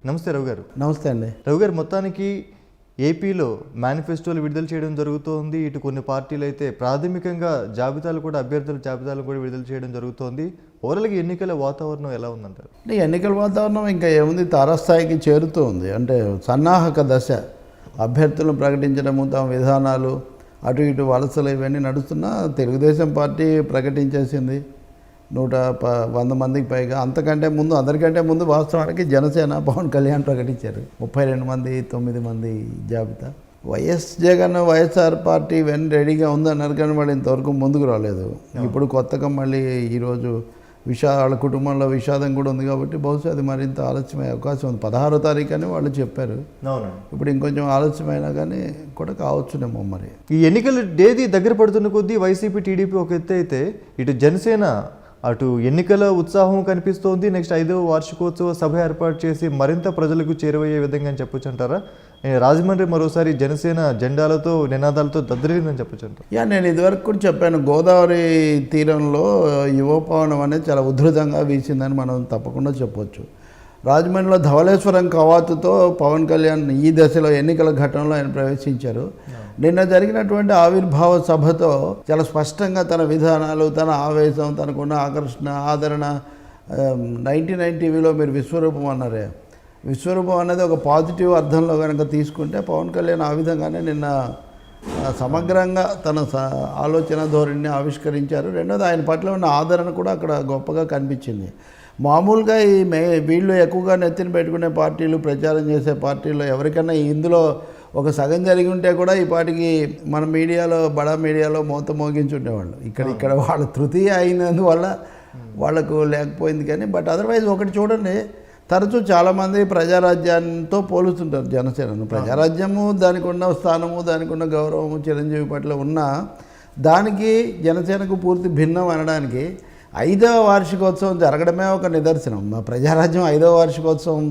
నమస్తే రవి గారు. నమస్తే అండి. రవి గారు, మొత్తానికి ఏపీలో మేనిఫెస్టోలు విడుదల చేయడం జరుగుతోంది. ఇటు కొన్ని పార్టీలు అయితే ప్రాథమికంగా జాబితాలు కూడా, అభ్యర్థుల జాబితాలు కూడా విడుదల చేయడం జరుగుతోంది. ఓవరాల్గా ఎన్నికల వాతావరణం ఎలా ఉందంటారు? అంటే ఎన్నికల వాతావరణం ఇంకా ఏముంది, తారాస్థాయికి చేరుతూ ఉంది. అంటే సన్నాహక దశ, అభ్యర్థులను ప్రకటించడము, తమ విధానాలు, అటు ఇటు వలసలు ఇవన్నీ నడుస్తున్నా తెలుగుదేశం పార్టీ ప్రకటించేసింది 100 మందికి పైగా. అంతకంటే ముందు, అందరికంటే ముందు వాస్తవానికి జనసేన పవన్ కళ్యాణ్ ప్రకటించారు 32 మంది, 9 మంది జాబితా. వైఎస్ జగన్, వైఎస్ఆర్ పార్టీ ఇవన్నీ రెడీగా ఉందన్నారు, కానీ వాళ్ళు ఇంతవరకు ముందుకు రాలేదు. ఇప్పుడు కొత్తగా మళ్ళీ ఈరోజు వాళ్ళ కుటుంబంలో విషాదం కూడా ఉంది కాబట్టి బహుశా అది మరింత ఆలస్యమయ్యే అవకాశం ఉంది. 16వ తారీఖు అని వాళ్ళు చెప్పారు. ఇప్పుడు ఇంకొంచెం ఆలస్యమైనా కానీ కూడా కావచ్చునేమో. మరి ఈ ఎన్నికల తేదీ దగ్గర పడుతున్న కొద్దీ వైసీపీ, టీడీపీ ఒక ఎత్తు అయితే, ఇటు జనసేన అటు ఎన్నికల ఉత్సాహం కనిపిస్తోంది. నెక్స్ట్ 5వ వార్షికోత్సవ సభ ఏర్పాటు చేసి మరింత ప్రజలకు చేరువయ్యే విధంగా అని చెప్పొచ్చు అంటారా? రాజమండ్రి మరోసారి జనసేన జెండాలతో, నినాదాలతో దద్దరిల్లిందని చెప్పొచ్చు అంటారు. నేను ఇదివరకు కూడా చెప్పాను, గోదావరి తీరంలో యువపవనం అనేది చాలా ఉధృతంగా వీసిందని మనం తప్పకుండా చెప్పొచ్చు. రాజమండ్రిలో ధవళేశ్వరం కవాతుతో పవన్ కళ్యాణ్ ఈ దశలో ఎన్నికల ఘట్టంలో ఆయన ప్రవేశించారు. నిన్న జరిగినటువంటి ఆవిర్భావ సభతో చాలా స్పష్టంగా తన విధానాలు, తన ఆవేశం, తనకున్న ఆకర్షణ, ఆదరణ 99 టీవీలో మీరు విశ్వరూపం అన్నారే, విశ్వరూపం అనేది ఒక పాజిటివ్ అర్థంలో కనుక తీసుకుంటే పవన్ కళ్యాణ్ ఆ విధంగానే నిన్న సమగ్రంగా తన ఆలోచన ధోరణిని ఆవిష్కరించారు. రెండోది ఆయన పట్ల ఉన్న ఆదరణ కూడా అక్కడ గొప్పగా కనిపించింది. మామూలుగా వీళ్ళు ఎక్కువగా నెత్తిన పెట్టుకునే పార్టీలు, ప్రచారం చేసే పార్టీల్లో ఎవరికైనా ఇందులో ఒక సగం జరిగి ఉంటే కూడా ఈ పాటికి మన మీడియాలో, బడా మీడియాలో మోత మోగించుండేవాళ్ళు. ఇక్కడ వాళ్ళ తృతీయ అయినందువల్ల వాళ్ళకు లేకపోయింది. కానీ బట్ అదర్వైజ్ ఒకటి చూడండి, తరచూ చాలామంది ప్రజారాజ్యంతో పోలుస్తుంటారు జనసేనను. ప్రజారాజ్యము, దానికి ఉన్న స్థానము, దానికి ఉన్న గౌరవము చిరంజీవి పట్ల ఉన్న దానికి జనసేనకు పూర్తి భిన్నం అనడానికి 5వ వార్షికోత్సవం జరగడమే ఒక నిదర్శనం. మా ప్రజారాజ్యం 5వ వార్షికోత్సవం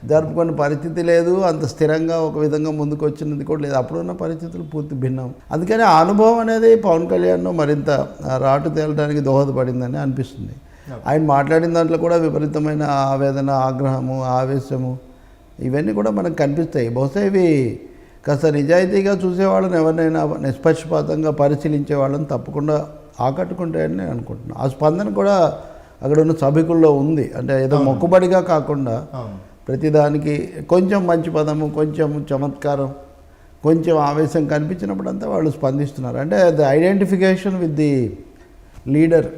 జరుపుకునే పరిస్థితి లేదు, అంత స్థిరంగా ఒక విధంగా ముందుకు వచ్చినది కూడా లేదు. అప్పుడున్న పరిస్థితులు పూర్తి భిన్నం. అందుకని ఆ అనుభవం అనేది పవన్ కళ్యాణ్ను మరింత రాటు తేలడానికి దోహదపడిందని అనిపిస్తుంది. ఆయన మాట్లాడిన దాంట్లో కూడా విపరీతమైన ఆవేదన, ఆగ్రహము, ఆవేశము ఇవన్నీ కూడా మనకు కనిపిస్తాయి. బహుశా ఇవి కాస్త నిజాయితీగా చూసేవాళ్ళని, ఎవరినైనా నిష్పక్షపాతంగా పరిశీలించే వాళ్ళని తప్పకుండా ఆకట్టుకుంటాయని నేను అనుకుంటున్నాను. ఆ స్పందన కూడా అక్కడ ఉన్న సభికుల్లో ఉంది. అంటే ఏదో మొక్కుబడిగా కాకుండా ప్రతిదానికి కొంచెం మంచి పదము, కొంచెం చమత్కారం, కొంచెం ఆవేశం కనిపించినప్పుడు అంతా వాళ్ళు స్పందిస్తున్నారు. అంటే the identification with the leader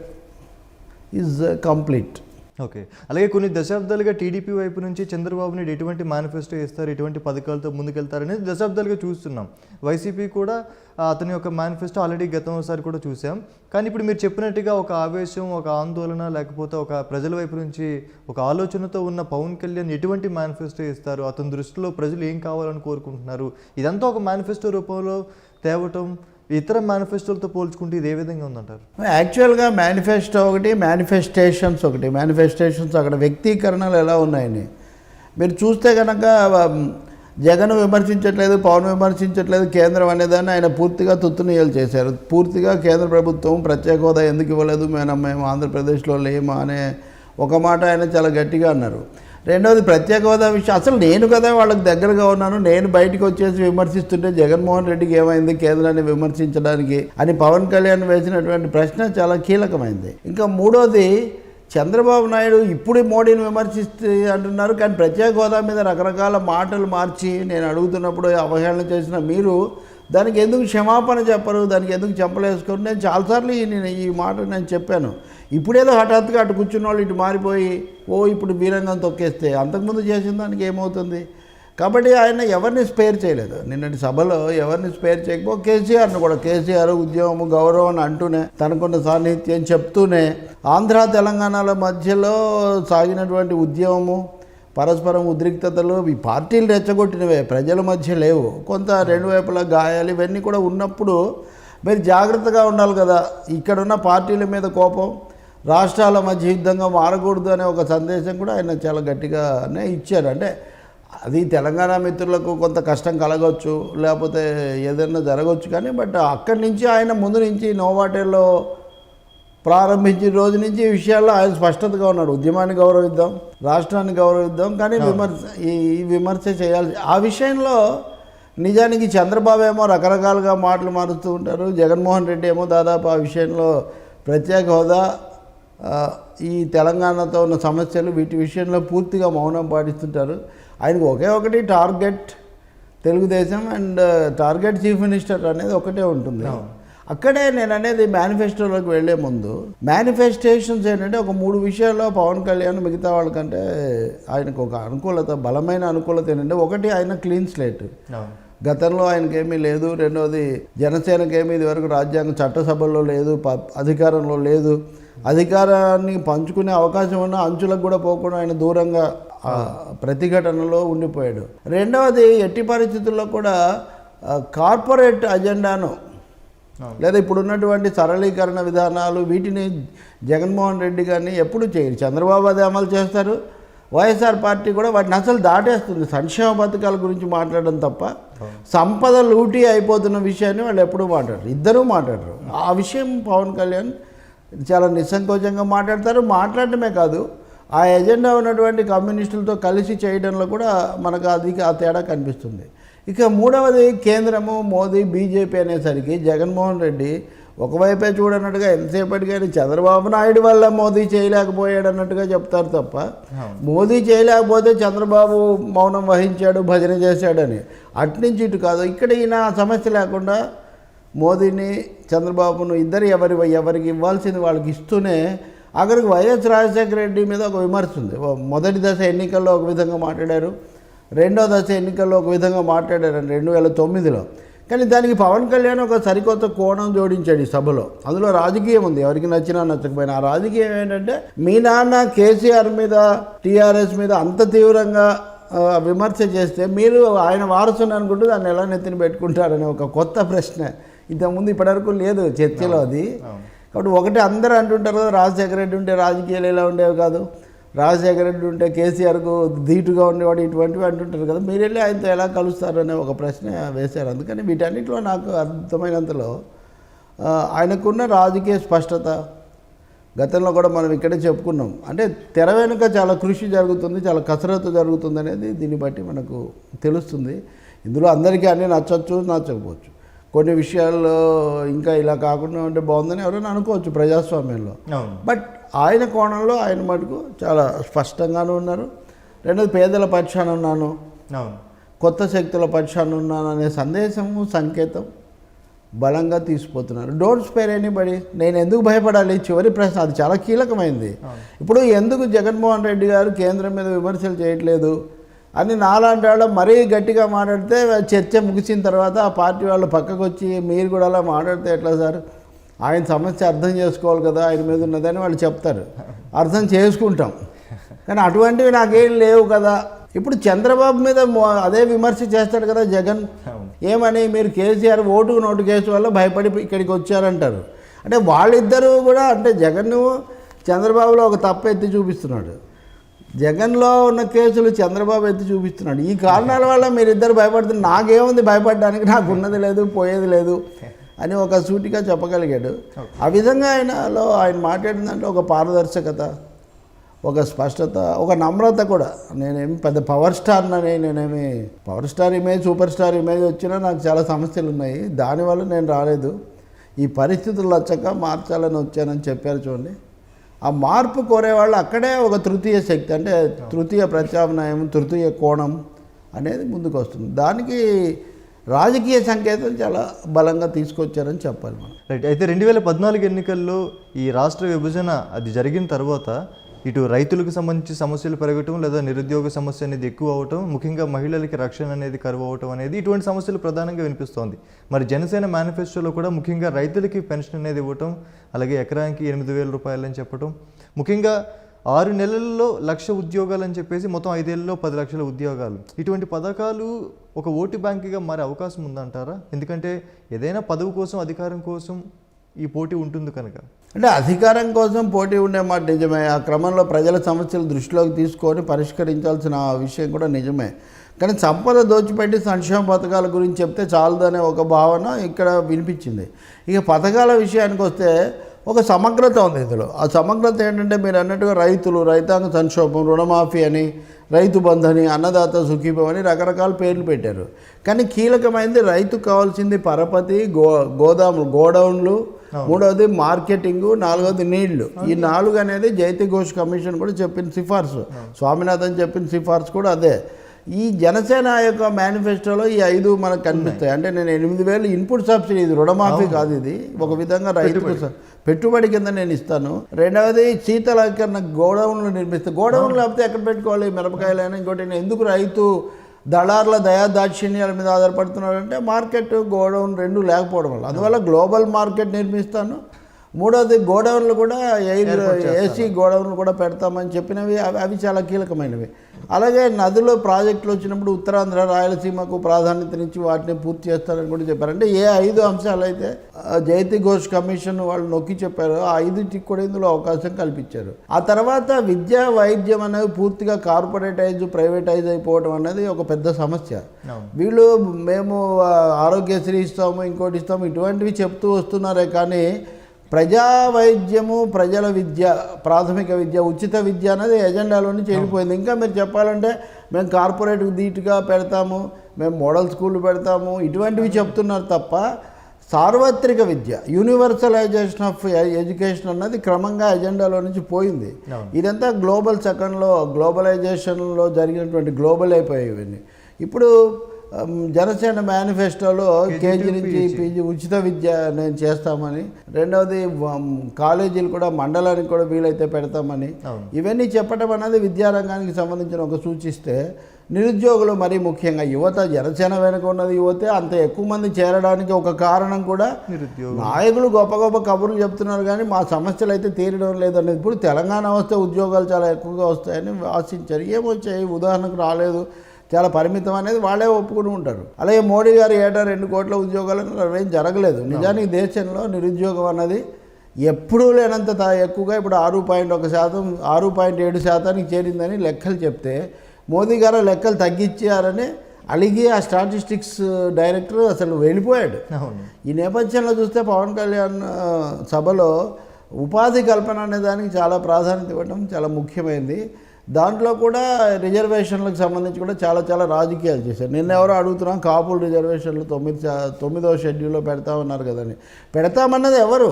is complete. Okay. అలాగే కొన్ని దశాబ్దాలుగా టీడీపీ వైపు నుంచి చంద్రబాబు నాయుడు ఎటువంటి మేనిఫెస్టో ఇస్తారు, ఎటువంటి పథకాలతో ముందుకెళ్తారనేది దశాబ్దాలుగా చూస్తున్నాం. వైసీపీ కూడా అతని యొక్క మేనిఫెస్టో ఆల్రెడీ గతంసారి కూడా చూసాం. కానీ ఇప్పుడు మీరు చెప్పినట్టుగా ఒక ఆవేశం, ఒక ఆందోళన, లేకపోతే ఒక ప్రజల వైపు నుంచి ఒక ఆలోచనతో ఉన్న పవన్ కళ్యాణ్ ఎటువంటి మేనిఫెస్టో ఇస్తారు, అతని దృష్టిలో ప్రజలు ఏం కావాలని కోరుకుంటున్నారు, ఇదంతా ఒక మేనిఫెస్టో రూపంలో తేవటం ఇతర మేనిఫెస్టోలతో పోల్చుకుంటే ఇది ఏ విధంగా ఉందంటారు? యాక్చువల్గా మేనిఫెస్టో ఒకటి, మేనిఫెస్టేషన్స్ ఒకటి. మేనిఫెస్టేషన్స్ అక్కడ వ్యక్తీకరణలు ఎలా ఉన్నాయని మీరు చూస్తే కనుక జగన్ విమర్శించట్లేదు, పవన్ విమర్శించట్లేదు, కేంద్రం అనేదాన్ని ఆయన పూర్తిగా తుత్తునియలు చేశారు. పూర్తిగా కేంద్ర ప్రభుత్వం ప్రత్యేక హోదా ఎందుకు ఇవ్వలేదు, మేము ఆంధ్రప్రదేశ్లో లేమా అనే ఒక మాట ఆయన చాలా గట్టిగా అన్నారు. రెండవది ప్రత్యేక హోదా విషయం, అసలు నేను కదా వాళ్ళకి దగ్గరగా ఉన్నాను, నేను బయటకు వచ్చేసి విమర్శిస్తుంటే జగన్మోహన్ రెడ్డికి ఏమైంది కేంద్రాన్ని విమర్శించడానికి అని పవన్ కళ్యాణ్ వేసినటువంటి ప్రశ్న చాలా కీలకమైంది. ఇంకా మూడోది, చంద్రబాబు నాయుడు ఇప్పుడు మోడీని విమర్శిస్తే అంటున్నారు, కానీ ప్రత్యేక హోదా మీద రకరకాల మాటలు మార్చి నేను అడుగుతున్నప్పుడు అవహేళన చేసిన మీరు దానికి ఎందుకు క్షమాపణ చెప్పరు, దానికి ఎందుకు చెప్పలేసుకోరు? నేను చాలాసార్లు ఈ మాట నేను చెప్పాను. ఇప్పుడేదో హఠాత్తుగా అటు కూర్చున్న వాళ్ళు ఇటు మారిపోయి ఇప్పుడు వీరంగం తొక్కేస్తే అంతకుముందు చేసిన దానికి ఏమవుతుంది? కాబట్టి ఆయన ఎవరిని స్పేర్ చేయలేదు. నిన్నటి సభలో ఎవరిని స్పేర్ చేయకపోతే కేసీఆర్ను కూడా, కేసీఆర్ ఉద్యమము, గౌరవం అని అంటూనే, తనకున్న సాన్నిధ్యం చెప్తూనే, ఆంధ్ర తెలంగాణల మధ్యలో సాగినటువంటి ఉద్యమము, పరస్పరం ఉద్రిక్తతలు ఈ పార్టీలు రెచ్చగొట్టినవే, ప్రజల మధ్య లేవు. కొంత రెండు వైపులా గాయాలు ఇవన్నీ కూడా ఉన్నప్పుడు మీరు జాగ్రత్తగా ఉండాలి కదా. ఇక్కడున్న పార్టీల మీద కోపం రాష్ట్రాల మధ్య యుద్ధంగా మారకూడదు అనే ఒక సందేశం కూడా ఆయన చాలా గట్టిగానే ఇచ్చారు. అంటే అది తెలంగాణ మిత్రులకు కొంత కష్టం కలగవచ్చు, లేకపోతే ఏదైనా జరగవచ్చు, కానీ బట్ అక్కడి నుంచి ఆయన ముందు నుంచి నోవాటేల్లో ప్రారంభించిన రోజు నుంచి ఈ విషయాల్లో ఆయన స్పష్టతగా ఉన్నాడు. ఉద్యమాన్ని గౌరవిద్దాం, రాష్ట్రాన్ని గౌరవిద్దాం, కానీ విమర్శ చేయాలి. ఆ విషయంలో నిజానికి చంద్రబాబు ఏమో రకరకాలుగా మాటలు మారుస్తూ ఉంటారు, జగన్మోహన్ రెడ్డి ఏమో దాదాపు ఆ విషయంలో ప్రత్యేక హోదా, ఈ తెలంగాణతో ఉన్న సమస్యలు వీటి విషయంలో పూర్తిగా మౌనం పాటిస్తుంటారు. ఆయనకు ఒకే ఒకటి target Telugu Desam and target chief minister అనేది ఒకటే ఉంటుంది. అక్కడే నేను అనేది మేనిఫెస్టోలోకి వెళ్లే ముందు మేనిఫెస్టేషన్స్ ఏంటంటే ఒక 3 విషయాల్లో పవన్ కళ్యాణ్ మిగతా వాళ్ళకంటే ఆయనకు ఒక అనుకూలత, బలమైన అనుకూలత ఏంటంటే, ఒకటి ఆయన క్లీన్ స్లేట్, గతంలో ఆయనకేమీ లేదు. రెండవది జనసేనకేమీ ఇదివరకు రాజ్యాంగ చట్టసభల్లో లేదు, అధికారంలో లేదు. అధికారాన్ని పంచుకునే అవకాశం ఉన్న అంచులకు కూడా పోకుండా ఆయన దూరంగా ప్రతిఘటనలో ఉండిపోయాడు. రెండవది ఎట్టి పరిస్థితుల్లో కూడా కార్పొరేట్ అజెండాను లేదా ఇప్పుడున్నటువంటి సరళీకరణ విధానాలు వీటిని జగన్మోహన్ రెడ్డి గారిని ఎప్పుడు చేయరు. చంద్రబాబు అది అమలు చేస్తారు, వైఎస్ఆర్ పార్టీ కూడా వాటిని అసలు దాటేస్తుంది. సంక్షేమ పథకాల గురించి మాట్లాడడం తప్ప సంపద లూటీ అయిపోతున్న విషయాన్ని వాళ్ళు ఎప్పుడూ మాట్లాడరు, ఇద్దరూ మాట్లాడరు. ఆ విషయం పవన్ కళ్యాణ్ చాలా నిస్సంకోచంగా మాట్లాడతారు. మాట్లాడటమే కాదు, ఆ ఎజెండా ఉన్నటువంటి కమ్యూనిస్టులతో కలిసి చేయడంలో కూడా మనకు ఆ తేడా కనిపిస్తుంది. ఇక మూడవది కేంద్రము, మోదీ, బీజేపీ అనేసరికి జగన్మోహన్ రెడ్డి ఒకవైపే చూడన్నట్టుగా ఎంతసేపటికి చంద్రబాబు నాయుడు వల్ల మోదీ చేయలేకపోయాడు అన్నట్టుగా చెప్తారు తప్ప, మోదీ చేయలేకపోతే చంద్రబాబు మౌనం వహించాడు, భజన చేశాడని అట్నుంచి ఇటు కాదు. ఇక్కడ ఈయన సమస్య లేకుండా మోదీని, చంద్రబాబును ఇద్దరు ఎవరికి ఇవ్వాల్సింది వాళ్ళకి ఇస్తూనే అక్కడికి వైఎస్ రాజశేఖర రెడ్డి మీద ఒక విమర్శ ఉంది. మొదటి దశ ఎన్నికల్లో ఒక విధంగా మాట్లాడారు, రెండో దశ ఎన్నికల్లో ఒక విధంగా మాట్లాడారు 2009లో. కానీ దానికి పవన్ కళ్యాణ్ ఒక సరికొత్త కోణం జోడించాడు ఈ సభలో. అందులో రాజకీయం ఉంది, ఎవరికి నచ్చినా నచ్చకపోయినా. ఆ రాజకీయం ఏంటంటే, మీ నాన్న కేసీఆర్ మీద, టీఆర్ఎస్ మీద అంత తీవ్రంగా విమర్శ చేస్తే మీరు ఆయన వారసుని అనుకుంటూ దాన్ని ఎలా నెత్తిన పెట్టుకుంటారనే ఒక కొత్త ప్రశ్న ఇంతకుముందు ఇప్పటివరకు లేదు చర్చలో అది. కాబట్టి ఒకటి అందరూ అంటుంటారు కదా, రాజశేఖర రెడ్డి ఉంటే రాజకీయాలు ఎలా ఉండేవి కాదు, రాజశేఖర రెడ్డి ఉంటే కేసీఆర్కు ధీటుగా ఉండేవాడు, ఇటువంటివి అంటుంటారు కదా, మీరు వెళ్ళి ఆయనతో ఎలా కలుస్తారు అనే ఒక ప్రశ్న వేశారు. అందుకని వీటన్నిటిలో నాకు అర్థమైనంతలో ఆయనకున్న రాజకీయ స్పష్టత, గతంలో కూడా మనం ఇక్కడే చెప్పుకున్నాం, అంటే తెర వెనుక చాలా కృషి జరుగుతుంది, చాలా కసరత్తు జరుగుతుంది అనేది దీన్ని బట్టి మనకు తెలుస్తుంది. ఇందులో అందరికీ అన్నీ నచ్చవచ్చు, నచ్చకపోవచ్చు. కొన్ని విషయాల్లో ఇంకా ఇలా కాకుండా ఉంటే బాగుందని ఎవరైనా అనుకోవచ్చు ప్రజాస్వామ్యంలో. బట్ ఆయన కోణంలో ఆయన మటుకు చాలా స్పష్టంగానే ఉన్నారు. రెండోది పేదల పక్షాన ఉన్నాను, కొత్త శక్తుల పక్షాన ఉన్నాను అనే సందేశము, సంకేతం బలంగా తీసుకుపోతున్నారు. Don't spare anybody. నేను ఎందుకు భయపడాలి? చివరి ప్రశ్న అది చాలా కీలకమైంది. ఇప్పుడు ఎందుకు జగన్మోహన్ రెడ్డి గారు కేంద్రం మీద విమర్శలు చేయట్లేదు అని నాలాంటి వాళ్ళు మరీ గట్టిగా మాట్లాడితే, చర్చ ముగిసిన తర్వాత ఆ పార్టీ వాళ్ళు పక్కకు వచ్చి మీరు కూడా అలా మాట్లాడితే ఎట్లా సార్, ఆయన సమస్య అర్థం చేసుకోవాలి కదా, ఆయన మీద ఉన్నదని వాళ్ళు చెప్తారు. అర్థం చేసుకుంటాం, కానీ అటువంటివి నాకేం లేవు కదా. ఇప్పుడు చంద్రబాబు మీద అదే విమర్శ చేస్తాడు కదా జగన్. ఏమని, మీరు కేసీఆర్ ఓటుకు నోటు కేసు వల్ల భయపడి ఇక్కడికి వచ్చారంటారు. అంటే వాళ్ళిద్దరూ కూడా, అంటే జగన్ చంద్రబాబులో ఒక తప్పు ఎత్తి చూపిస్తున్నాడు, జగన్లో ఉన్న కేసులు చంద్రబాబు ఎత్తి చూపిస్తున్నాడు. ఈ కారణాల వల్ల మీరిద్దరు భయపడుతున్నారు. నాకేముంది భయపడడానికి, నాకు ఉన్నది లేదు, పోయేది లేదు అని ఒక సూటిగా చెప్పగలిగాడు. ఆ విధంగా ఆయన మాట్లాడిన దాంట్లో ఒక పారదర్శకత, ఒక స్పష్టత, ఒక నమ్రత కూడా. నేనేమి పెద్ద పవర్ స్టార్నని, నేనేమి power star image, super star image వచ్చినా నాకు చాలా సమస్యలు ఉన్నాయి, దానివల్ల నేను రాలేదు, ఈ పరిస్థితులు వచ్చాక మార్చాలని వచ్చానని చెప్పారు. చూడండి, ఆ మార్పు కోరేవాళ్ళు అక్కడే ఒక తృతీయ శక్తి, అంటే తృతీయ ప్రత్యామ్నాయం, తృతీయ కోణం అనేది ముందుకు వస్తుంది. దానికి రాజకీయ సంకేతం చాలా బలంగా తీసుకొచ్చారని చెప్పాలి మనం. రైట్. అయితే 2014 ఎన్నికల్లో ఈ రాష్ట్ర విభజన అది జరిగిన తర్వాత ఇటు రైతులకు సంబంధించి సమస్యలు పెరగటం, లేదా నిరుద్యోగ సమస్య అనేది ఎక్కువ అవటం, ముఖ్యంగా మహిళలకి రక్షణ అనేది కరువు అవటం అనేది, ఇటువంటి సమస్యలు ప్రధానంగా వినిపిస్తోంది. మరి జనసేన మేనిఫెస్టోలో కూడా ముఖ్యంగా రైతులకి పెన్షన్ అనేది ఇవ్వటం, అలాగే ఎకరానికి 8,000 రూపాయలు అని చెప్పటం, ముఖ్యంగా 6 నెలల్లో 1,00,000 ఉద్యోగాలు అని చెప్పేసి మొత్తం 5 ఏళ్ళలో 10 లక్షల ఉద్యోగాలు, ఇటువంటి పథకాలు ఒక ఓటు బ్యాంకుగా మారే అవకాశం ఉందంటారా? ఎందుకంటే ఏదైనా పదవి కోసం, అధికారం కోసం ఈ పోటీ ఉంటుంది కనుక. అంటే అధికారం కోసం పోటీ ఉండే మాట నిజమే, ఆ క్రమంలో ప్రజల సమస్యలు దృష్టిలోకి తీసుకొని పరిష్కరించాల్సిన విషయం కూడా నిజమే. కానీ సంపద దోచిపెట్టి సంక్షేమ పథకాల గురించి చెప్తే చాలదనే ఒక భావన ఇక్కడ వినిపించింది. ఇక పథకాల విషయానికి వస్తే ఒక సమగ్రత ఉంది ఇందులో. ఆ సమగ్రత ఏంటంటే మీరు అన్నట్టుగా రైతాంగ సంక్షోభం, రుణమాఫీ అని, రైతు బంధు అని, అన్నదాత సుఖీభం అని రకరకాల పేర్లు పెట్టారు. కానీ కీలకమైనది రైతుకు కావాల్సింది పరపతి, గోడౌన్లు, మూడవది మార్కెటింగు, నాలుగవది నీళ్లు. ఈ 4 అనేది జైతి ఘోష్ కమిషన్ కూడా చెప్పిన సిఫార్సు, స్వామినాథన్ చెప్పిన సిఫార్సు కూడా అదే. ఈ జనసేన యొక్క మేనిఫెస్టోలో ఈ 5 మనకు కనిపిస్తాయి. అంటే నేను 8,000 ఇన్పుట్ సబ్సిడీ, ఇది రుణమాఫీ కాదు, ఇది ఒక విధంగా రైతుకు పెట్టుబడి కింద నేను ఇస్తాను. రెండవది శీతలీకరణ గోడౌన్లు నిర్మిస్తాను. గోడౌన్లు లేకపోతే ఎక్కడ పెట్టుకోవాలి మిరపకాయలైనా ఇంకోటి. ఎందుకు రైతు దళారుల దయాదాక్షిణ్యాల మీద ఆధారపడుతున్నాడంటే మార్కెట్, గోడౌన్ 2 లేకపోవడం వల్ల. అందువల్ల గ్లోబల్ మార్కెట్ నిర్మిస్తాను. మూడవది గోడౌన్లు కూడా ఏసీ గోడౌన్లు కూడా పెడతామని చెప్పినవి, అవి చాలా కీలకమైనవి. అలాగే నదులు ప్రాజెక్టులు వచ్చినప్పుడు ఉత్తరాంధ్ర, రాయలసీమకు ప్రాధాన్యతనిచ్చి వాటిని పూర్తి చేస్తారని కూడా చెప్పారు. అంటే ఏ 5 అంశాలు అయితే జైతి ఘోష్ కమిషన్ వాళ్ళు నొక్కి చెప్పారో ఆ 5టికి కూడా ఇందులో అవకాశం కల్పించారు. ఆ తర్వాత విద్య, వైద్యం అనేవి పూర్తిగా ప్రైవేటైజ్ అయిపోవడం అనేది ఒక పెద్ద సమస్య. వీళ్ళు మేము ఆరోగ్యశ్రీ ఇస్తాము, ఇంకోటి ఇస్తాము, ఇటువంటివి చెప్తూ వస్తున్నారే కానీ ప్రజా వైద్యము, ప్రజల విద్య, ప్రాథమిక విద్య, ఉచిత విద్య అనేది ఎజెండాలో నుంచి వెళ్ళిపోయింది. ఇంకా మీరు చెప్పాలంటే మేము కార్పొరేట్కి ధీటుగా పెడతాము, మేము మోడల్ స్కూళ్ళు పెడతాము, ఇటువంటివి చెప్తున్నారు తప్ప సార్వత్రిక విద్య, యూనివర్సలైజేషన్ ఆఫ్ ఎడ్యుకేషన్ అన్నది క్రమంగా ఎజెండాలో నుంచి పోయింది. ఇదంతా గ్లోబలైజేషన్లో జరిగినటువంటి గ్లోబల్ అయిపోయాయి ఇవన్నీ. ఇప్పుడు జనసేన మేనిఫెస్టోలో కేజీ నుంచి పీజీ ఉచిత విద్య నేను చేస్తామని, రెండవది కాలేజీలు కూడా మండలానికి కూడా వీలైతే పెడతామని, ఇవన్నీ చెప్పడం అనేది విద్యారంగానికి సంబంధించిన ఒక సూచిస్తే, నిరుద్యోగులు మరీ ముఖ్యంగా యువత, జనసేన వెనుక ఉన్నది యువతే, అంత ఎక్కువ మంది చేరడానికి ఒక కారణం కూడా నాయకులు గొప్ప కబుర్లు చెప్తున్నారు కానీ మా సమస్యలు అయితే తీరడం లేదనేది. ఇప్పుడు తెలంగాణ వస్తే ఉద్యోగాలు చాలా ఎక్కువగా వస్తాయని ఆశించారు, ఏమొచ్చాయి, ఉదాహరణకు రాలేదు, చాలా పరిమితం అనేది వాళ్ళే ఒప్పుకుని ఉంటారు. అలాగే మోడీ గారు ఏటా 2 కోట్ల ఉద్యోగాలను అవేం జరగలేదు. నిజానికి దేశంలో నిరుద్యోగం అన్నది ఎప్పుడూ లేనంత ఎక్కువగా ఇప్పుడు 6.1%, 6.7% చేరిందని లెక్కలు చెప్తే, మోదీ గారు లెక్కలు తగ్గించారని అలిగి ఆ స్టాటిస్టిక్స్ డైరెక్టర్ అసలు వెళ్ళిపోయాడు. ఈ నేపథ్యంలో చూస్తే పవన్ కళ్యాణ్ సభలో ఉపాధి కల్పన అనే దానికి చాలా ప్రాధాన్యత ఇవ్వడం చాలా ముఖ్యమైనది. దాంట్లో కూడా రిజర్వేషన్లకు సంబంధించి కూడా చాలా రాజకీయాలు చేశారు. నిన్న ఎవరో అడుగుతున్నాం, కాపుల రిజర్వేషన్లు 9వ షెడ్యూల్లో పెడతామన్నారు కదండి. పెడతామన్నది ఎవరు?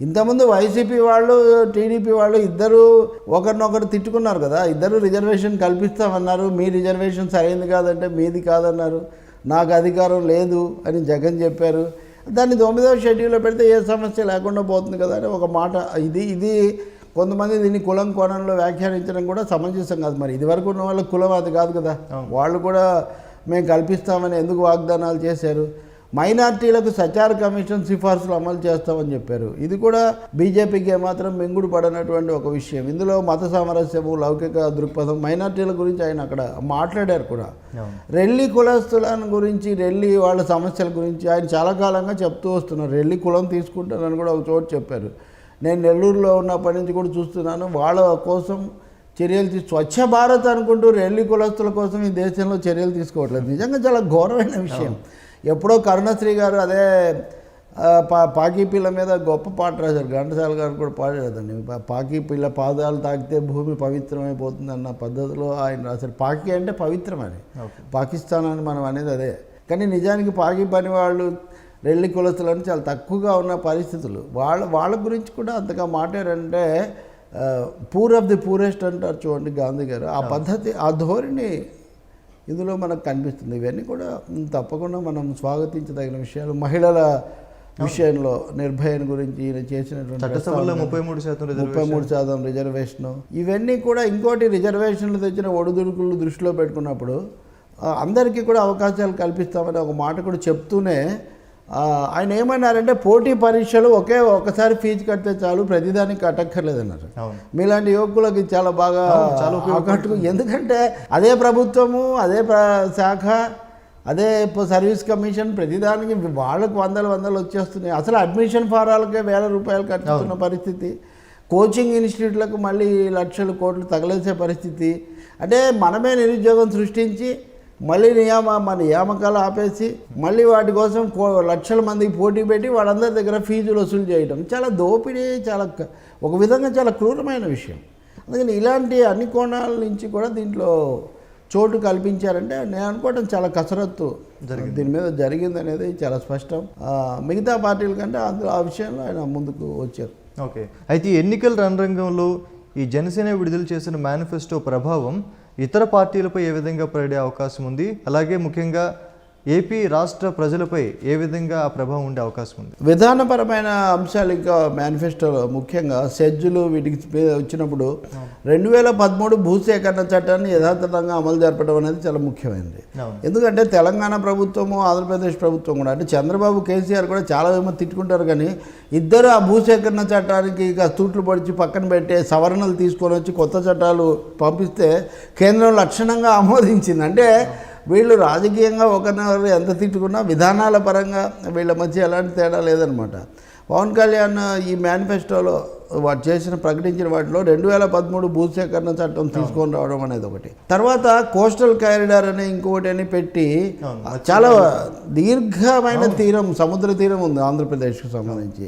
ఇంతకుముందు వైసీపీ వాళ్ళు, టీడీపీ వాళ్ళు ఇద్దరు ఒకరినొకరు తిట్టుకున్నారు కదా. ఇద్దరు రిజర్వేషన్ కల్పిస్తామన్నారు, మీ రిజర్వేషన్ సరైనది కాదంటే మీది కాదన్నారు, నాకు అధికారం లేదు అని జగన్ చెప్పారు. దాన్ని 9వ షెడ్యూల్లో పెడితే ఏ సమస్య లేకుండా పోతుంది కదా అని ఒక మాట. ఇది కొంతమంది దీన్ని కులం కోణంలో వ్యాఖ్యానించడం కూడా సమంజసం కాదు. మరి ఇదివరకు ఉన్న వాళ్ళ కులం అది కాదు కదా. వాళ్ళు కూడా మేము కల్పిస్తామని ఎందుకు వాగ్దానాలు చేశారు? మైనార్టీలకు సచార కమిషన్ సిఫార్సులు అమలు చేస్తామని చెప్పారు. ఇది కూడా బీజేపీకి ఏమాత్రం మింగుడు పడనటువంటి ఒక విషయం. ఇందులో మత సామరస్యము, లౌకిక దృక్పథం, మైనార్టీల గురించి ఆయన అక్కడ మాట్లాడారు కూడా. రెల్లి కులస్తుల గురించి, రెల్లి వాళ్ళ సమస్యల గురించి ఆయన చాలా కాలంగా చెప్తూ వస్తున్నారు. రెల్లి కులం తీసుకుంటానని కూడా ఒక చోటు చెప్పారు. నేను నెల్లూరులో ఉన్నప్పటి నుంచి కూడా చూస్తున్నాను. వాళ్ళ కోసం చర్యలు స్వచ్ఛ భారత్ అనుకుంటూ రెల్లి కులస్తుల కోసం ఈ దేశంలో చర్యలు తీసుకోవట్లేదు. నిజంగా చాలా ఘోరమైన విషయం. ఎప్పుడో కరుణశ్రీ గారు అదే పాకీ పిల్ల మీద గొప్ప పాట రాశారు. ఘంటసాల గారు కూడా పాడేదండి. పాకీ పిల్ల పాదాలు తాకితే భూమి పవిత్రమైపోతుంది అన్న పద్ధతిలో ఆయన రాశారు. పాకీ అంటే పవిత్రమని, పాకిస్తాన్ అని మనం అనేది అదే. కానీ నిజానికి పాకీ పని వాళ్ళు, రెల్లి కులస్తులని చాలా తక్కువగా ఉన్న పరిస్థితులు. వాళ్ళ గురించి కూడా అంతగా మాట్లాడారంటే పూర్ ఆఫ్ ది పూరెస్ట్ అంటారు చూడండి గాంధీ గారు. ఆ పద్ధతి, ఆ ధోరణి ఇందులో మనకు కనిపిస్తుంది. ఇవన్నీ కూడా తప్పకుండా మనం స్వాగతించదగిన విషయాలు. మహిళల విషయంలో నిర్భయన్ గురించి ఈయన చేసినటువంటి 33% రిజర్వేషను, ఇవన్నీ కూడా. ఇంకోటి, రిజర్వేషన్లు తెచ్చిన ఒడిదుడుకులు దృష్టిలో పెట్టుకున్నప్పుడు అందరికీ కూడా అవకాశాలు కల్పిస్తామని ఒక మాట కూడా చెప్తూనే ఆయన ఏమన్నారంటే, పోటీ పరీక్షలు ఒకసారి ఫీజు కడితే చాలు, ప్రతిదానికి కట్టక్కర్లేదన్నారు. మీలాంటి యువకులకి చాలా బాగా ఆకట్టుకు. ఎందుకంటే అదే ప్రభుత్వము, అదే శాఖ, అదే సర్వీస్ కమిషన్, ప్రతిదానికి వాళ్ళకు వందలు వచ్చేస్తున్నాయి. అసలు అడ్మిషన్ ఫారాలకే 1000 రూపాయలు కట్టుతున్న పరిస్థితి. కోచింగ్ ఇన్స్టిట్యూట్లకు మళ్ళీ లక్షలు కోట్లు తగలేసే పరిస్థితి. అంటే మనమే నిరుద్యోగం సృష్టించి మళ్ళీ మన నియామకాలు ఆపేసి మళ్ళీ వాటి కోసం లక్షల మందికి పోటీ పెట్టి వాళ్ళందరి దగ్గర ఫీజులు వసూలు చేయడం చాలా దోపిడీ, చాలా ఒక విధంగా చాలా క్రూరమైన విషయం. అందుకని ఇలాంటి అన్ని కోణాల నుంచి కూడా దీంట్లో చోటు కల్పించారంటే నేను అనుకోవడం చాలా కసరత్తు దీని మీద జరిగింది అనేది చాలా స్పష్టం. మిగతా పార్టీల కంటే అందులో ఆ విషయంలో ఆయన ముందుకు వచ్చారు. ఓకే, అయితే ఎన్నికల రణరంగంలో ఈ జనసేన విడుదల చేసిన మేనిఫెస్టో ప్రభావం ఇతర పార్టీలపై ఏ విధంగా పడే అవకాశం ఉంది, అలాగే ముఖ్యంగా ఏపీ రాష్ట్ర ప్రజలపై ఏ విధంగా ఆ ప్రభావం ఉండే అవకాశం ఉంది? విధానపరమైన అంశాలు ఇంకా మేనిఫెస్టోలో ముఖ్యంగా సెజ్జులు వీటికి వచ్చినప్పుడు 2013 భూసేకరణ చట్టాన్ని యథాతథంగా అమలు జరపడం అనేది చాలా ముఖ్యమైనది. ఎందుకంటే తెలంగాణ ప్రభుత్వము ఆంధ్రప్రదేశ్ ప్రభుత్వం కూడా అంటే చంద్రబాబు కేసీఆర్ కూడా చాలా ఏమో తిట్టుకుంటారు, కానీ ఇద్దరు ఆ భూసేకరణ చట్టానికి ఇక తూట్లు పొడిచి పక్కన పెట్టే సవరణలు తీసుకొని వచ్చి కొత్త చట్టాలు పంపిస్తే కేంద్రం లక్షణంగా ఆమోదించింది. అంటే వీళ్ళు రాజకీయంగా ఒకరినొకరు ఎంత తిట్టుకున్నా విధానాల పరంగా వీళ్ళ మధ్య ఎలాంటి తేడా లేదనమాట. పవన్ కళ్యాణ్ ఈ మేనిఫెస్టోలో ప్రకటించిన వాటిలో 2013 భూసేకరణ చట్టం తీసుకొని రావడం అనేది ఒకటి. తర్వాత కోస్టల్ కారిడార్ అని ఇంకొకటి అని పెట్టి చాలా దీర్ఘమైన తీరం, సముద్ర తీరం ఉంది ఆంధ్రప్రదేశ్కి సంబంధించి.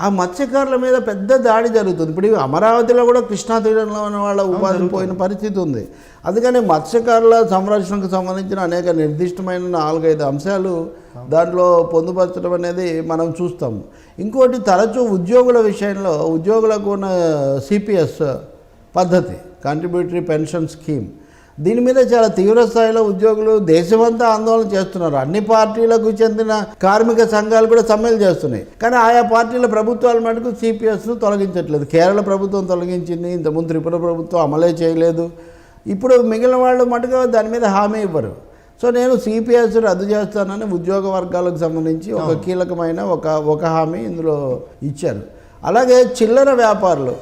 ఆ మత్స్యకారుల మీద పెద్ద దాడి జరుగుతుంది. ఇప్పుడు అమరావతిలో కూడా కృష్ణా తీరంలో ఉన్న వాళ్ళ ఉపాధి పోయిన పరిస్థితి ఉంది. అందుకని మత్స్యకారుల సంరక్షణకు సంబంధించిన అనేక నిర్దిష్టమైన 4-5 అంశాలు దాంట్లో పొందుపరచడం అనేది మనం చూస్తాము. ఇంకోటి తరచూ ఉద్యోగుల విషయంలో ఉద్యోగులకు ఉన్న సిపిఎస్ పద్ధతి, కాంట్రిబ్యూటరీ పెన్షన్ స్కీమ్, దీని మీద చాలా తీవ్ర స్థాయిలో ఉద్యోగులు దేశమంతా ఆందోళన చేస్తున్నారు. అన్ని పార్టీలకు చెందిన కార్మిక సంఘాలు కూడా సమ్మెలు చేస్తున్నాయి. కానీ ఆయా పార్టీల ప్రభుత్వాల మటుకు సిపిఎస్ను తొలగించట్లేదు. కేరళ ప్రభుత్వం తొలగించింది, ఇంతకుముందు త్రిపుర ప్రభుత్వం అమలే చేయలేదు. ఇప్పుడు మిగిలిన వాళ్ళు మటుకు దాని మీద హామీ ఇవ్వరు. సో నేను సిపిఎస్ రద్దు చేస్తానని ఉద్యోగ వర్గాలకు సంబంధించి ఒక కీలకమైన ఒక హామీ ఇందులో ఇచ్చారు. అలాగే చిల్లర వ్యాపారులు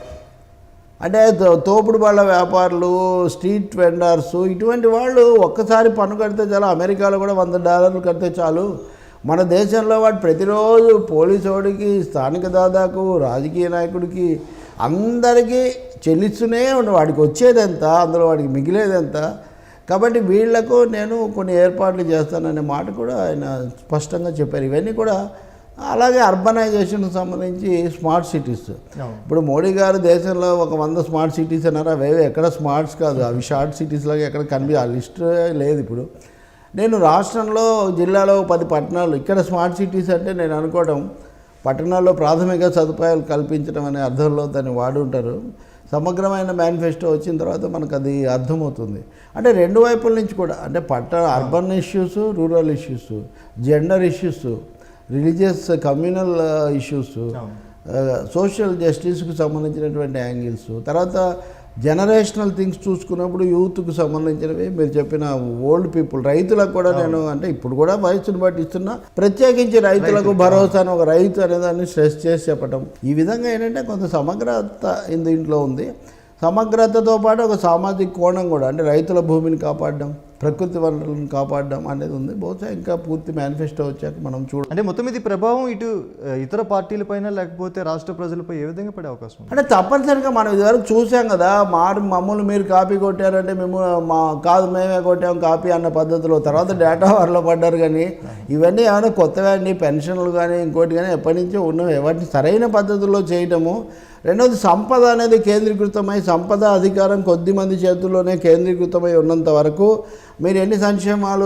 అంటే తోపుడు బళ్ళ వ్యాపారులు, స్ట్రీట్ వెండర్స్, ఇటువంటి వాళ్ళు ఒక్కసారి పన్ను కడితే చాలు. అమెరికాలో కూడా $100 కడితే చాలు. మన దేశంలో వాడు ప్రతిరోజు పోలీసు వాడికి, స్థానిక దాదాకు, రాజకీయ నాయకుడికి అందరికీ చెల్లిస్తూనే ఉండే, వాడికి వచ్చేదెంత, అందులో వాడికి మిగిలేదెంత. కాబట్టి వీళ్లకు నేను కొన్ని ఏర్పాట్లు చేస్తాననే మాట కూడా ఆయన స్పష్టంగా చెప్పారు. ఇవన్నీ కూడా అలాగే అర్బనైజేషన్కి సంబంధించి స్మార్ట్ సిటీస్. ఇప్పుడు మోడీ గారు దేశంలో 100 స్మార్ట్ సిటీస్ అన్నారు. అవేవి ఎక్కడ స్మార్ట్స్ కాదు, అవి షార్ట్ సిటీస్ లాగా ఎక్కడ ఆ లిస్ట్ లేదు. ఇప్పుడు నేను రాష్ట్రంలో జిల్లాలో 10 పట్టణాలు, ఇక్కడ స్మార్ట్ సిటీస్ అంటే నేను అనుకోవడం పట్టణాల్లో ప్రాథమిక సదుపాయాలు కల్పించడం అనే అర్థంలో దాన్ని వాడి ఉంటారు. సమగ్రమైన మేనిఫెస్టో వచ్చిన తర్వాత మనకు అది అర్థమవుతుంది. అంటే రెండు వైపుల నుంచి కూడా అంటే urban issues, rural issues, gender issues, religious communal issues, social జస్టిస్కి సంబంధించినటువంటి యాంగిల్స్, తర్వాత జనరేషనల్ థింగ్స్ చూసుకున్నప్పుడు యూత్కు సంబంధించినవి మీరు చెప్పిన ఓల్డ్ పీపుల్, రైతులకు కూడా నేను అంటే ఇప్పుడు కూడా వయసును బట్టి ఇస్తున్నా, ప్రత్యేకించి రైతులకు భరోసాను ఒక రైతు అనేదాన్ని స్ట్రెస్ చేసి చెప్పటం. ఈ విధంగా ఏంటంటే కొంత సమగ్రత దీంట్లో ఉంది. సమగ్రతతో పాటు ఒక సామాజిక కోణం కూడా అంటే రైతుల భూమిని కాపాడడం, ప్రకృతి వనరులను కాపాడడం అనేది ఉంది. బహుశా ఇంకా పూర్తి మేనిఫెస్టో వచ్చాక మనం అంటే మొత్తం ఇది ప్రభావం ఇటు ఇతర పార్టీలపైన లేకపోతే రాష్ట్ర ప్రజలపై ఏ విధంగా పడే అవకాశం అంటే తప్పనిసరిగా మనం ఇదివరకు చూసాం కదా, మమ్మల్ని మీరు కాపీ కొట్టారంటే మేము మేమే కొట్టాం కాపీ అన్న పద్ధతిలో. తర్వాత డేటా వారిలో పడ్డారు. కానీ ఇవన్నీ ఏమైనా కొత్తగా అండి, పెన్షన్లు కానీ ఇంకోటి కానీ ఎప్పటి నుంచో ఉన్నవి, వాటిని సరైన పద్ధతుల్లో చేయటము. రెండవది సంపద అనేది కేంద్రీకృతమై, సంపద అధికారం కొద్దిమంది చేతుల్లోనే కేంద్రీకృతమై ఉన్నంత వరకు మీరు ఎన్ని సంక్షేమాలు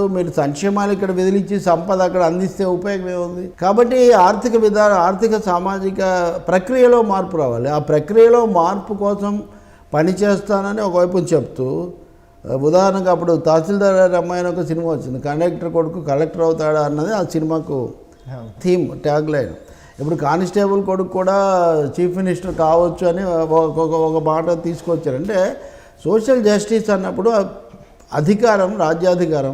ఇక్కడ విదిలించి సంపద అక్కడ అందిస్తే ఉపయోగం ఏముంది? కాబట్టి ఆర్థిక సామాజిక ప్రక్రియలో మార్పు రావాలి. ఆ ప్రక్రియలో మార్పు కోసం పనిచేస్తానని ఒకవైపు చెప్తూ, ఉదాహరణకు అప్పుడు తహసీల్దార్ అమ్మాయి ఒక సినిమా వచ్చింది, కండక్టర్ కొడుకు కలెక్టర్ అవుతాడా అన్నది ఆ సినిమాకు థీమ్, ట్యాగ్ లైన్. ఇప్పుడు కానిస్టేబుల్ కొడుకు కూడా చీఫ్ మినిస్టర్ కావచ్చు అని ఒక మాట తీసుకొచ్చారు. అంటే సోషల్ జస్టిస్ అన్నప్పుడు అధికారం, రాజ్యాధికారం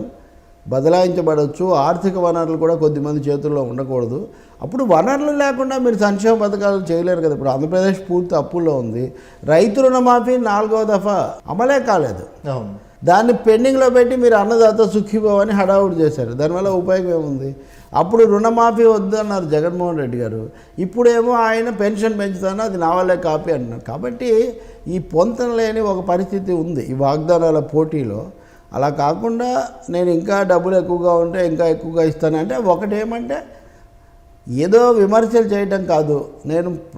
బదలాయించబడవచ్చు, ఆర్థిక వనరులు కూడా కొద్దిమంది చేతుల్లో ఉండకూడదు. అప్పుడు వనరులు లేకుండా మీరు సంక్షేమ పథకాలు చేయలేరు కదా. ఇప్పుడు ఆంధ్రప్రదేశ్ పూర్తి అప్పుల్లో ఉంది. రైతు రుణమాఫీ 4వ దఫా అమలే కాలేదు. దాన్ని పెండింగ్లో పెట్టి మీరు అన్నదాత సుఖీభవ అని హడావుడి చేశారు. దానివల్ల ఉపయోగం ఏముంది? అప్పుడు రుణమాఫీ వద్దు అన్నారు జగన్మోహన్ రెడ్డి గారు, ఇప్పుడేమో ఆయన పెన్షన్ పెంచుతాను, అది నా వల్లే కాపీ అంటున్నారు. కాబట్టి ఈ పొంతన లేని ఒక పరిస్థితి ఉంది ఈ వాగ్దానాల పోటీలో. అలా కాకుండా నేను ఇంకా డబ్బులు ఎక్కువగా ఉంటే ఇంకా ఎక్కువగా ఇస్తానంటే ఒకటేమంటే ఏదో విమర్శలు చేయటం కాదు,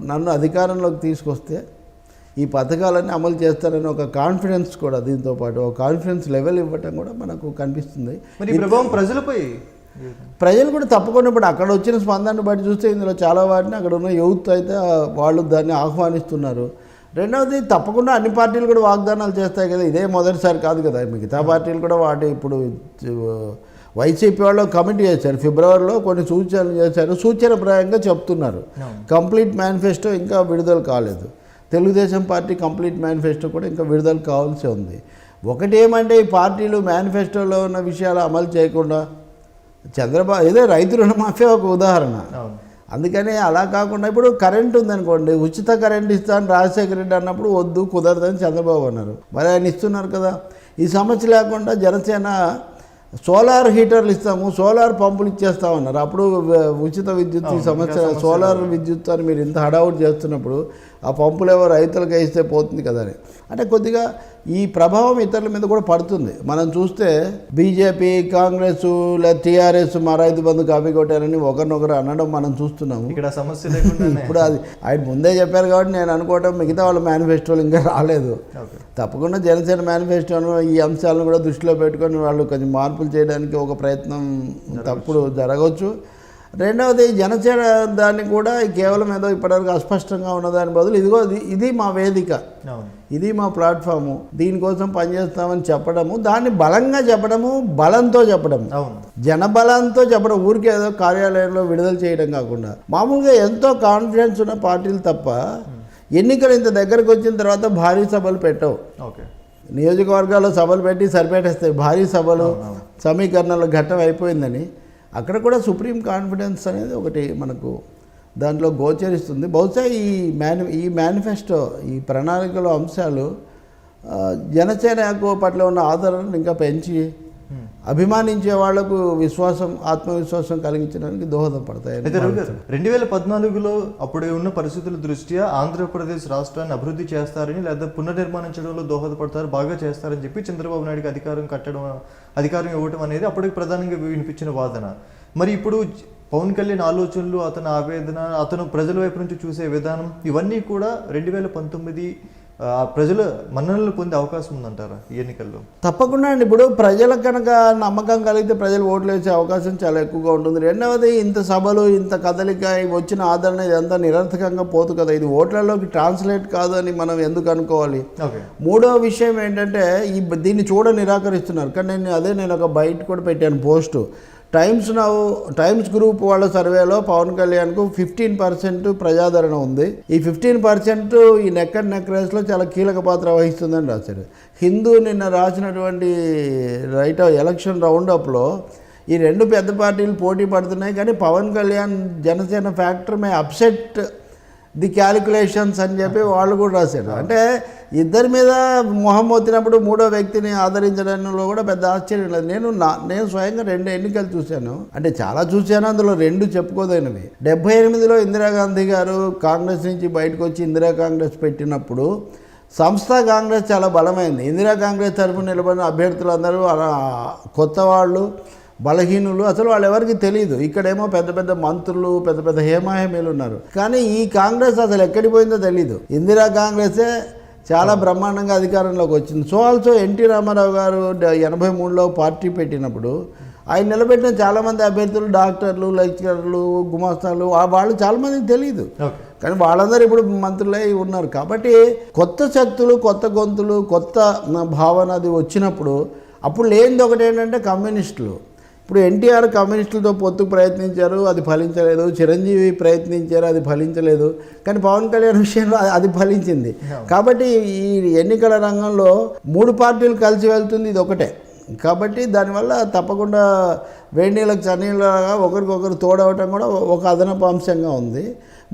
నన్ను అధికారంలోకి తీసుకొస్తే ఈ పథకాలన్నీ అమలు చేస్తారని ఒక కాన్ఫిడెన్స్ కూడా, దీంతో పాటు ఒక కాన్ఫిడెన్స్ లెవెల్ ఇవ్వటం కూడా మనకు కనిపిస్తుంది. మరి ఈ ప్రభావం ప్రజలు కూడా తప్పకుండా ఇప్పుడు అక్కడ వచ్చిన స్పందనను బట్టి చూస్తే ఇందులో చాలా వాటిని అక్కడ ఉన్న యూత్ అయితే వాళ్ళు దాన్ని ఆహ్వానిస్తున్నారు. రెండవది తప్పకుండా అన్ని పార్టీలు కూడా వాగ్దానాలు చేస్తాయి కదా, ఇదే మొదటిసారి కాదు కదా, మిగతా పార్టీలు కూడా ఇప్పుడు వైసీపీ వాళ్ళు కమిటీ చేశారు, ఫిబ్రవరిలో కొన్ని సూచనలు చేశారు, సూచనప్రాయంగా చెప్తున్నారు. కంప్లీట్ మేనిఫెస్టో ఇంకా విడుదల కాలేదు. తెలుగుదేశం పార్టీ కంప్లీట్ మేనిఫెస్టో కూడా ఇంకా విడుదల కావాల్సి ఉంది. ఒకటి ఏమంటే ఈ పార్టీలు మేనిఫెస్టోలో ఉన్న విషయాలు అమలు చేయకుండా చంద్రబాబు ఏదో రైతు రుణమాఫీ ఒక ఉదాహరణ. అందుకని అలా కాకుండా ఇప్పుడు కరెంట్ ఉందనుకోండి, ఉచిత కరెంట్ ఇస్తాను రాజశేఖర రెడ్డి అన్నప్పుడు వద్దు కుదరదని చంద్రబాబు అన్నారు. మరి ఆయన ఇస్తున్నారు కదా. ఈ సమస్య లేకుండా జనసేన సోలార్ హీటర్లు ఇస్తాము, సోలార్ పంపులు ఇచ్చేస్తామన్నారు. అప్పుడు ఉచిత విద్యుత్ ఈ సంవత్సరం సోలార్ విద్యుత్ అని మీరు ఇంత హడావుట్ చేస్తున్నప్పుడు ఆ పంపులు ఏవో రైతులకు వేస్తే పోతుంది కదా అని. అంటే కొద్దిగా ఈ ప్రభావం ఇతరుల మీద కూడా పడుతుంది. మనం చూస్తే బీజేపీ, కాంగ్రెస్ లేదా టీఆర్ఎస్ మా రైతు బంధు కాపీ కొట్టారని ఒకరినొకరు అనడం మనం చూస్తున్నాము. ఇక్కడ సమస్య లేకుండా ఇప్పుడు అది ఆయన ముందే చెప్పారు కాబట్టి నేను అనుకోవటం మిగతా వాళ్ళ మేనిఫెస్టోలు ఇంకా రాలేదు. తప్పకుండా జనసేన మేనిఫెస్టోను ఈ అంశాలను కూడా దృష్టిలో పెట్టుకొని వాళ్ళు కొంచెం మార్పులు చేయడానికి ఒక ప్రయత్నం తప్పుడు జరగవచ్చు. రెండవది జనసేన దాన్ని కూడా కేవలం ఏదో ఇప్పటివరకు అస్పష్టంగా ఉన్నదాని బదులు ఇది మా వేదిక, ఇది మా ప్లాట్ఫాము, దీనికోసం పనిచేస్తామని చెప్పడము, దాన్ని బలంగా చెప్పడము, బలంతో చెప్పడము, జనబలంతో చెప్పడం, ఊరికే ఏదో కార్యాలయంలో విడుదల చేయడం కాకుండా మామూలుగా ఎంతో కాన్ఫిడెన్స్ ఉన్న పార్టీలు తప్ప ఎన్నికలు ఇంత దగ్గరకు వచ్చిన తర్వాత భారీ సభలు పెట్టవు. నియోజకవర్గాల్లో సభలు పెట్టి సరిపెట్టేస్తాయి. భారీ సభలు సమీకరణల ఘట్టం అయిపోయిందని అక్కడ కూడా సుప్రీం కాన్ఫిడెన్స్ అనేది ఒకటి మనకు దాంట్లో గోచరిస్తుంది. బహుశా ఈ మేనిఫెస్టో, ఈ ప్రణాళికలో అంశాలు జనసేన పట్ల ఉన్న ఆదరణను ఇంకా పెంచి అభిమానించే వాళ్లకు ఆత్మవిశ్వాసం కలిగించడానికి దోహదపడతాయి. 2014లో అప్పుడు ఉన్న పరిస్థితుల దృష్ట్యా ఆంధ్రప్రదేశ్ రాష్ట్రాన్ని అభివృద్ధి చేస్తారని లేదా పునర్నిర్మాణించడంలో దోహదపడతారు, బాగా చేస్తారని చెప్పి చంద్రబాబు నాయుడుకి అధికారం ఇవ్వటం అనేది అప్పటికి ప్రధానంగా వినిపించిన వాదన. మరి ఇప్పుడు పవన్ కళ్యాణ్ ఆలోచనలు, అతని ఆవేదన, అతను ప్రజల వైపు నుంచి చూసే విధానం, ఇవన్నీ కూడా 2019 ప్రజలు మన్ననలు పొందే అవకాశం ఉందంటారా ఈ ఎన్నికల్లో? తప్పకుండా అండి. ఇప్పుడు ప్రజలకు కనుక నమ్మకం కలిగితే ప్రజలు ఓట్లు వేసే అవకాశం చాలా ఎక్కువగా ఉంటుంది. రెండవది ఇంత సభలు, ఇంత కదలిక, వచ్చిన ఆదరణ ఇదంతా నిరర్థకంగా పోదు కదా, ఇది ఓట్లలోకి ట్రాన్స్లేట్ కాదు అని మనం ఎందుకు అనుకోవాలి. మూడో విషయం ఏంటంటే దీన్ని నిరాకరిస్తున్నారు. కానీ నేను ఒక బయట కూడా పెట్టాను పోస్టు. టైమ్స్ గ్రూప్ వాళ్ళ సర్వేలో పవన్ కళ్యాణ్కు 15% ప్రజాదరణ ఉంది. ఈ 15% ఈ నెక్ అండ్ నెక్ రేస్లో చాలా కీలక పాత్ర వహిస్తుందని రాశారు. హిందూ నిన్న రాసినటువంటి ఎలక్షన్ రౌండప్లో ఈ రెండు పెద్ద పార్టీలు పోటీ పడుతున్నాయి. కానీ Pawan Kalyan Janasena factor may upset the calculations అని చెప్పి వాళ్ళు కూడా రాశారు. అంటే ఇద్దరి మీద మొహం వచ్చినప్పుడు మూడో వ్యక్తిని ఆదరించడంలో కూడా పెద్ద ఆశ్చర్యం లేదు. నేను స్వయంగా 2 ఎన్నికలు చూశాను, అంటే చాలా చూశాను, అందులో 2 చెప్పుకోదైనవి. 78లో ఇందిరాగాంధీ గారు కాంగ్రెస్ నుంచి బయటకు వచ్చి ఇందిరా కాంగ్రెస్ పెట్టినప్పుడు సంస్థ కాంగ్రెస్ చాలా బలమైంది. ఇందిరా కాంగ్రెస్ తరఫున నిలబడిన అభ్యర్థులందరూ కొత్త వాళ్ళు, బలహీనులు, అసలు వాళ్ళు ఎవరికి తెలియదు. ఇక్కడేమో పెద్ద పెద్ద మంత్రులు, పెద్ద పెద్ద హేమాహేమీలు ఉన్నారు. కానీ ఈ కాంగ్రెస్ అసలు ఎక్కడికి పోయిందో తెలీదు. ఇందిరా కాంగ్రెసే చాలా బ్రహ్మాండంగా అధికారంలోకి వచ్చింది. సో ఆల్సో ఎన్టీ రామారావు గారు 83లో పార్టీ పెట్టినప్పుడు ఆయన నిలబెట్టిన చాలామంది అభ్యర్థులు డాక్టర్లు, లెక్చరర్లు, గుమాస్తాలు, వాళ్ళు చాలామందికి తెలియదు. కానీ వాళ్ళందరూ ఇప్పుడు మంత్రులై ఉన్నారు. కాబట్టి కొత్త శక్తులు, కొత్త గొంతులు, కొత్త భావన అది వచ్చినప్పుడు అప్పుడు లేనిది ఒకటి ఏంటంటే కమ్యూనిస్టులు. ఇప్పుడు ఎన్టీఆర్ కమ్యూనిస్టులతో పొత్తుకు ప్రయత్నించారు, అది ఫలించలేదు. చిరంజీవి ప్రయత్నించారు, అది ఫలించలేదు. కానీ పవన్ కళ్యాణ్ విషయంలో అది ఫలించింది. కాబట్టి ఈ ఎన్నికల రంగంలో 3 పార్టీలు కలిసి వెళ్తుంది, ఇది ఒకటే. కాబట్టి దానివల్ల తప్పకుండా వేడినీళ్ళకి చన్నీళ్ళగా ఒకరికొకరు తోడవటం కూడా ఒక అదనపు అంశంగా ఉంది.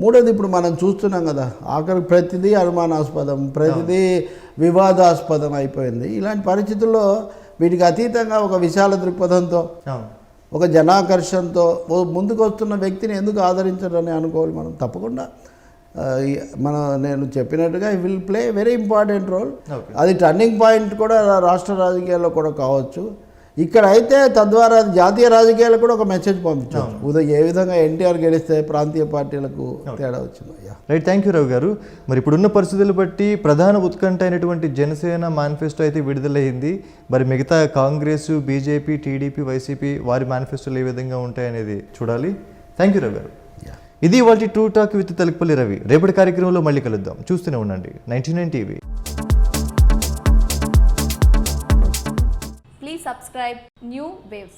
మూడోది ఇప్పుడు మనం చూస్తున్నాం కదా, ఆఖరికి ప్రతిదీ అనుమానాస్పదం, ప్రతిదీ వివాదాస్పదం అయిపోయింది. ఇలాంటి పరిస్థితుల్లో వీటికి అతీతంగా ఒక విశాల దృక్పథంతో, ఒక జనాకర్షణతో ముందుకు వస్తున్న వ్యక్తిని ఎందుకు ఆదరించరని అనుకోవాలి మనం. తప్పకుండా నేను చెప్పినట్టుగా ఈ will play very important role. Okay. అది టర్నింగ్ పాయింట్ కూడా రాష్ట్ర రాజకీయాల్లో కూడా కావచ్చు. ఇక్కడ అయితే తద్వారా అది జాతీయ రాజకీయాలకు కూడా ఒక మెసేజ్ పంపించవచ్చు. ఉదయం ఏ విధంగా ఎన్టీఆర్ గెలిస్తే ప్రాంతీయ పార్టీలకు తేడా వచ్చింది. రైట్, థ్యాంక్ యూ రవి గారు. మరి ఇప్పుడున్న పరిస్థితులు బట్టి ప్రధాన ఉత్కంఠ అయినటువంటి జనసేన మేనిఫెస్టో అయితే విడుదలైంది. మరి మిగతా కాంగ్రెస్, బీజేపీ, టీడీపీ, వైసీపీ వారి మేనిఫెస్టోలు ఏ విధంగా ఉంటాయనేది చూడాలి. థ్యాంక్ యూ రవి గారు. ఇది ఇవాల్టి true talk with Talapalli Ravi. రేపటి కార్యక్రమంలో మళ్ళీ కలుద్దాం. చూస్తూనే ఉండండి 99 TV. Please subscribe New Waves.